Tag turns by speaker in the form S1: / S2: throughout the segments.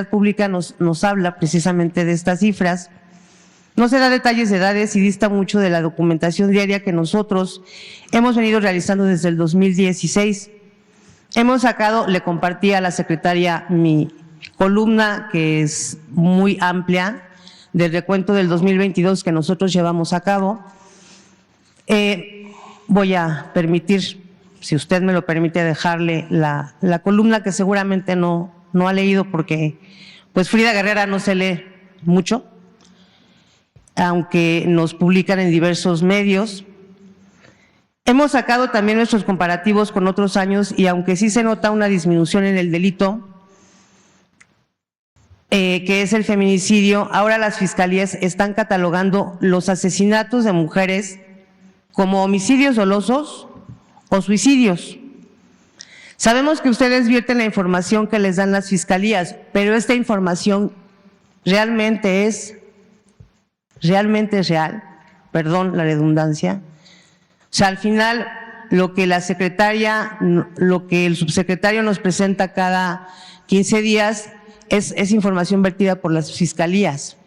S1: Pública nos habla precisamente de estas cifras. No se da detalles de edades y dista mucho de la documentación diaria que nosotros hemos venido realizando desde el 2016. Hemos sacado, le compartí a la secretaria mi columna, que es muy amplia, del recuento del 2022 que nosotros llevamos a cabo. Voy a permitir, si usted me lo permite, dejarle la columna que seguramente no ha leído porque pues Frida Guerrera no se lee mucho, aunque nos publican en diversos medios. Hemos sacado también nuestros comparativos con otros años y aunque sí se nota una disminución en el delito, que es el feminicidio, ahora las fiscalías están catalogando los asesinatos de mujeres como homicidios dolosos o suicidios. Sabemos que ustedes vierten la información que les dan las fiscalías, pero esta información realmente es real, perdón la redundancia. O sea, al final lo que la secretaria, lo que el subsecretario nos presenta cada 15 días es información vertida por las fiscalías.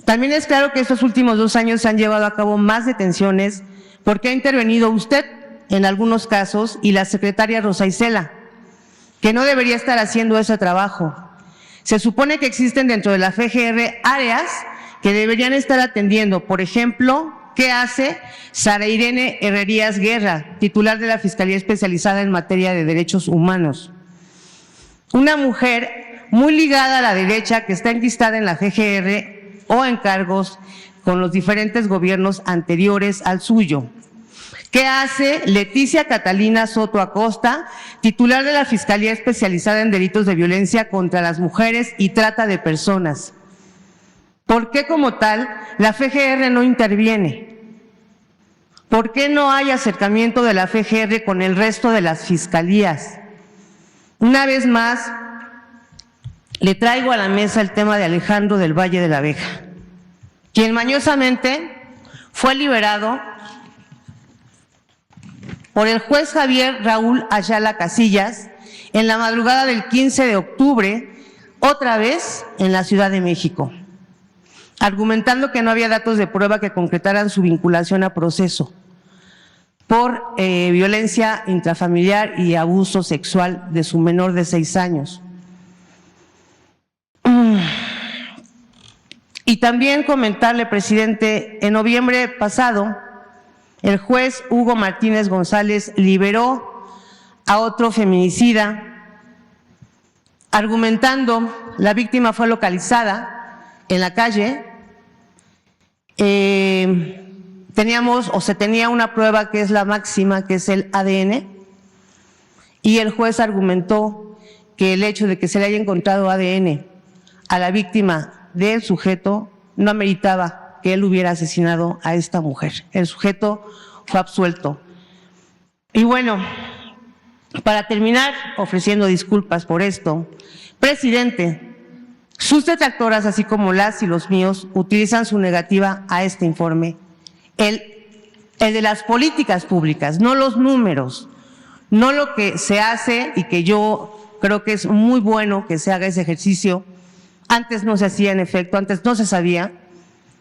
S1: También es claro que estos últimos 2 años se han llevado a cabo más detenciones porque ha intervenido usted en algunos casos y la secretaria Rosa Isela, que no debería estar haciendo ese trabajo. Se supone que existen dentro de la FGR áreas que deberían estar atendiendo. Por ejemplo, ¿qué hace Sara Irene Herrerías Guerra, titular de la Fiscalía Especializada en Materia de Derechos Humanos? Una mujer muy ligada a la derecha que está enquistada en la FGR o en cargos con los diferentes gobiernos anteriores al suyo. ¿Qué hace Leticia Catalina Soto Acosta, titular de la Fiscalía Especializada en Delitos de Violencia contra las Mujeres y Trata de Personas? ¿Por qué como tal la FGR no interviene? ¿Por qué no hay acercamiento de la FGR con el resto de las fiscalías? Una vez más, le traigo a la mesa el tema de Alejandro del Valle de la Abeja, quien mañosamente fue liberado por el juez Javier Raúl Ayala Casillas en la madrugada del 15 de octubre, otra vez en la Ciudad de México, argumentando que no había datos de prueba que concretaran su vinculación a proceso por violencia intrafamiliar y abuso sexual de su menor de 6 años. Y también comentarle, presidente, en noviembre pasado, el juez Hugo Martínez González liberó a otro feminicida, argumentando, la víctima fue localizada en la calle, se tenía una prueba que es la máxima, que es el ADN, y el juez argumentó que el hecho de que se le haya encontrado ADN a la víctima del sujeto no ameritaba que él hubiera asesinado a esta mujer. El sujeto fue absuelto. Y bueno, para terminar, ofreciendo disculpas por esto, presidente, sus detractoras, así como las y los míos, utilizan su negativa a este informe, el de las políticas públicas, no los números, no lo que se hace y que yo creo que es muy bueno que se haga ese ejercicio. Antes no se hacía, en efecto, antes no se sabía,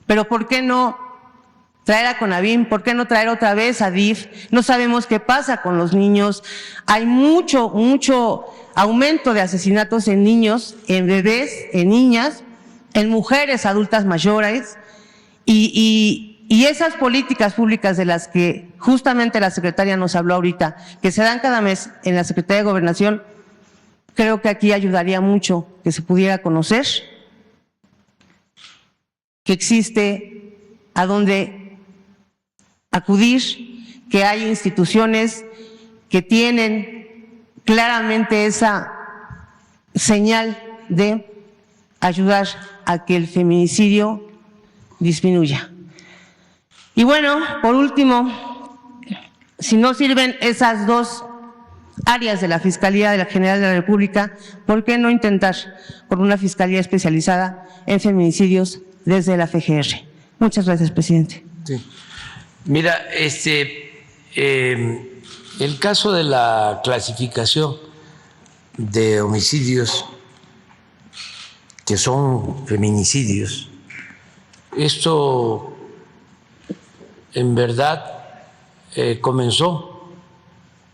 S1: pero ¿por qué no traer a CONAVIM? ¿Por qué no traer otra vez a DIF? No sabemos qué pasa con los niños. Hay mucho aumento de asesinatos en niños, en bebés, en niñas, en mujeres adultas mayores, y esas políticas públicas de las que justamente la secretaria nos habló ahorita, que se dan cada mes en la Secretaría de Gobernación, creo que aquí ayudaría mucho que se pudiera conocer que existe a dónde acudir, que hay instituciones que tienen claramente esa señal de ayudar a que el feminicidio disminuya. Y bueno, por último, si no sirven esas 2 áreas de la Fiscalía de la General de la República, ¿por qué no intentar por una fiscalía especializada en feminicidios desde la FGR? Muchas gracias, presidente.
S2: Sí. Mira, el caso de la clasificación de homicidios que son feminicidios. Esto en verdad comenzó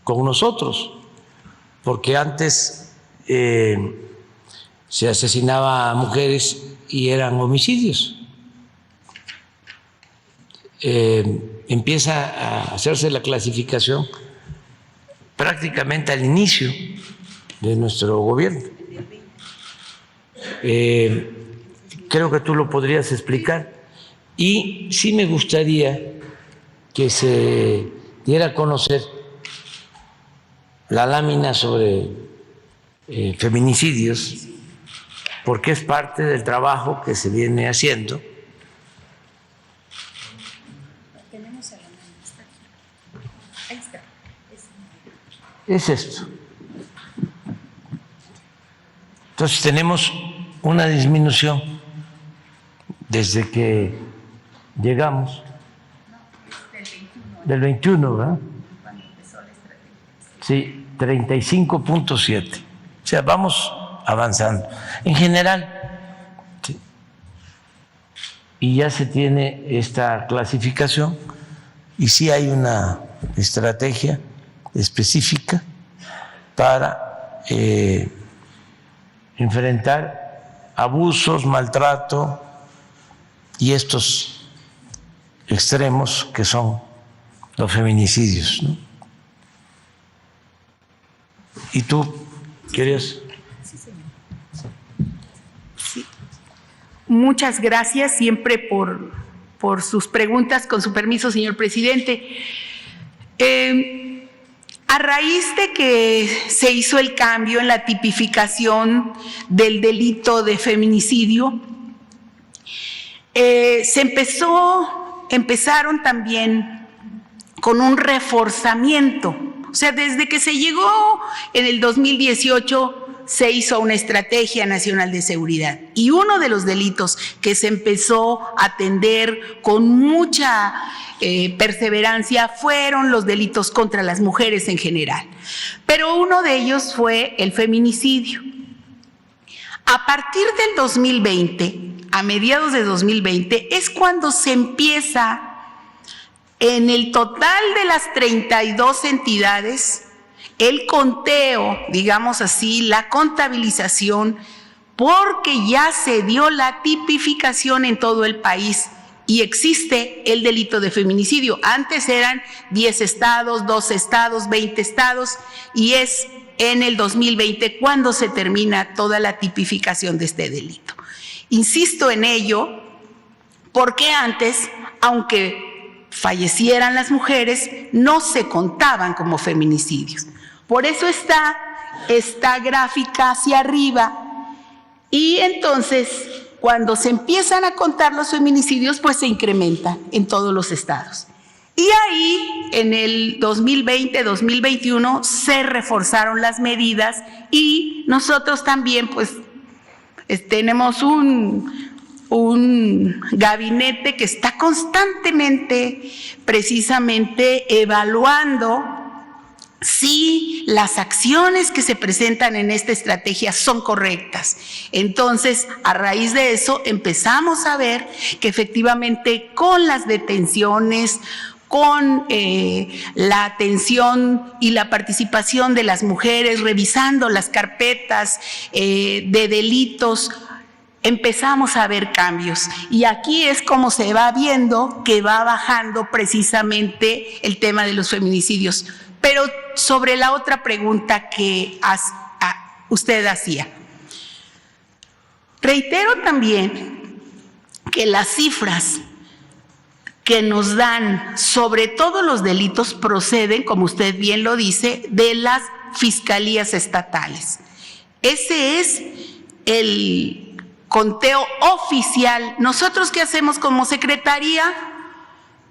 S2: con nosotros, porque antes se asesinaba a mujeres y eran homicidios. Empieza a hacerse la clasificación prácticamente al inicio de nuestro gobierno. Creo que tú lo podrías explicar y sí me gustaría que se diera a conocer la lámina sobre feminicidios, porque es parte del trabajo que se viene haciendo. Es esto. Entonces tenemos una disminución desde que llegamos del 21, ¿verdad? Sí, 35.7. O sea, vamos avanzando. En general, sí. Y ya se tiene esta clasificación y sí hay una estrategia específica para enfrentar abusos, maltrato y estos extremos que son los feminicidios, ¿no? ¿Y tú querías?
S3: Sí, señor. Sí. Muchas gracias siempre por sus preguntas. Con su permiso, señor presidente. A raíz de que se hizo el cambio en la tipificación del delito de feminicidio, empezaron también con un reforzamiento. O sea, desde que se llegó en el 2018 se hizo una estrategia nacional de seguridad y uno de los delitos que se empezó a atender con mucha perseverancia fueron los delitos contra las mujeres en general. Pero uno de ellos fue el feminicidio. A partir del 2020, a mediados de 2020, es cuando se empieza en el total de las 32 entidades el conteo, digamos así, la contabilización, porque ya se dio la tipificación en todo el país y existe el delito de feminicidio. Antes eran 10 estados, 12 estados, 20 estados, y es en el 2020 cuando se termina toda la tipificación de este delito. Insisto en ello porque antes, aunque fallecieran las mujeres, no se contaban como feminicidios. Por eso está esta gráfica hacia arriba, y entonces cuando se empiezan a contar los feminicidios, pues se incrementan en todos los estados. Y ahí, en el 2020-2021, se reforzaron las medidas y nosotros también, pues, tenemos un gabinete que está constantemente, precisamente, evaluando si las acciones que se presentan en esta estrategia son correctas. Entonces, a raíz de eso, empezamos a ver que efectivamente con las detenciones, con la atención y la participación de las mujeres, revisando las carpetas de delitos, empezamos a ver cambios. Y aquí es como se va viendo que va bajando precisamente el tema de los feminicidios. Pero sobre la otra pregunta que usted hacía, reitero también que las cifras que nos dan sobre todos los delitos proceden, como usted bien lo dice, de las fiscalías estatales. Ese es el conteo oficial. ¿Nosotros qué hacemos como secretaría?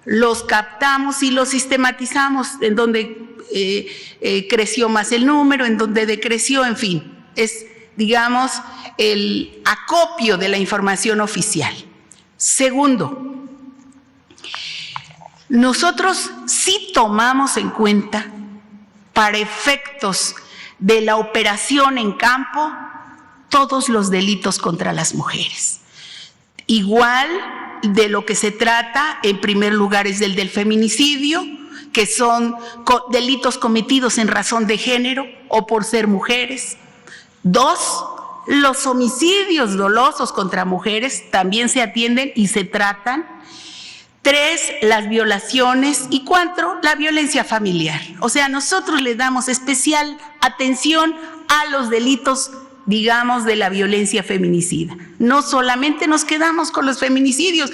S3: Los captamos y los sistematizamos en donde creció más el número, en donde decreció, en fin. Es, digamos, el acopio de la información oficial. Segundo, nosotros sí tomamos en cuenta, para efectos de la operación en campo, todos los delitos contra las mujeres. Igual de lo que se trata, en primer lugar, es del feminicidio, que son delitos cometidos en razón de género o por ser mujeres. 2, los homicidios dolosos contra mujeres también se atienden y se tratan. 3, las violaciones. Y 4, la violencia familiar. O sea, nosotros le damos especial atención a los delitos, digamos, de la violencia feminicida. No solamente nos quedamos con los feminicidios.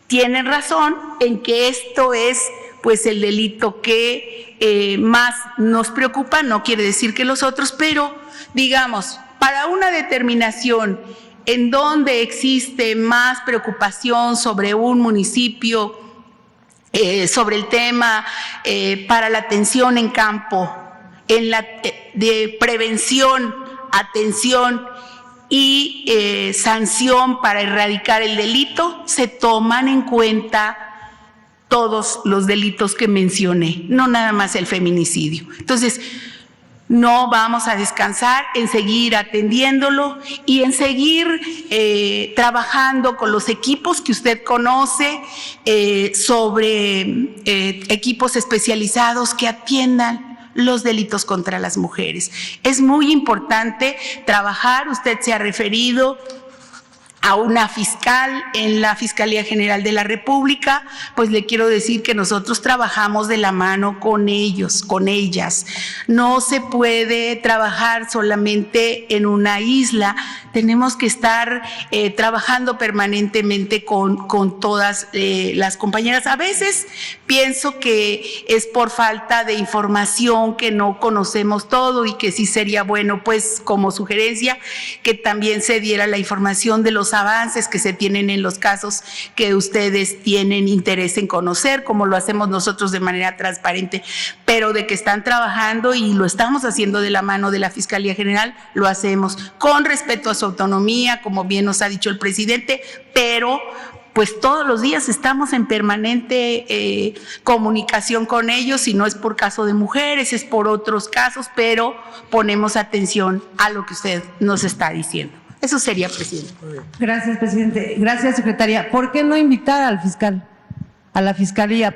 S3: Tienen razón en que esto es pues el delito que más nos preocupa, no quiere decir que los otros, pero digamos, para una determinación en donde existe más preocupación sobre un municipio, sobre el tema para la atención en campo, de prevención, atención y sanción para erradicar el delito, se toman en cuenta todos los delitos que mencioné, no nada más el feminicidio. Entonces, no vamos a descansar en seguir atendiéndolo y en seguir trabajando con los equipos que usted conoce, sobre equipos especializados que atiendan los delitos contra las mujeres. Es muy importante trabajar, usted se ha referido a una fiscal en la Fiscalía General de la República, pues le quiero decir que nosotros trabajamos de la mano con ellos, con ellas. No se puede trabajar solamente en una isla, tenemos que estar trabajando permanentemente con todas las compañeras. A veces pienso que es por falta de información, que no conocemos todo y que sí sería bueno, pues como sugerencia, que también se diera la información de los avances que se tienen en los casos que ustedes tienen interés en conocer, como lo hacemos nosotros de manera transparente, pero de que están trabajando y lo estamos haciendo de la mano de la Fiscalía General, lo hacemos con respeto a su autonomía, como bien nos ha dicho el presidente, pero pues todos los días estamos en permanente comunicación con ellos, y no es por caso de mujeres, es por otros casos, pero ponemos atención a lo que usted nos está diciendo. Eso sería, presidente.
S1: Gracias, presidente. Gracias, secretaria. ¿Por qué no invitar al fiscal, a la fiscalía?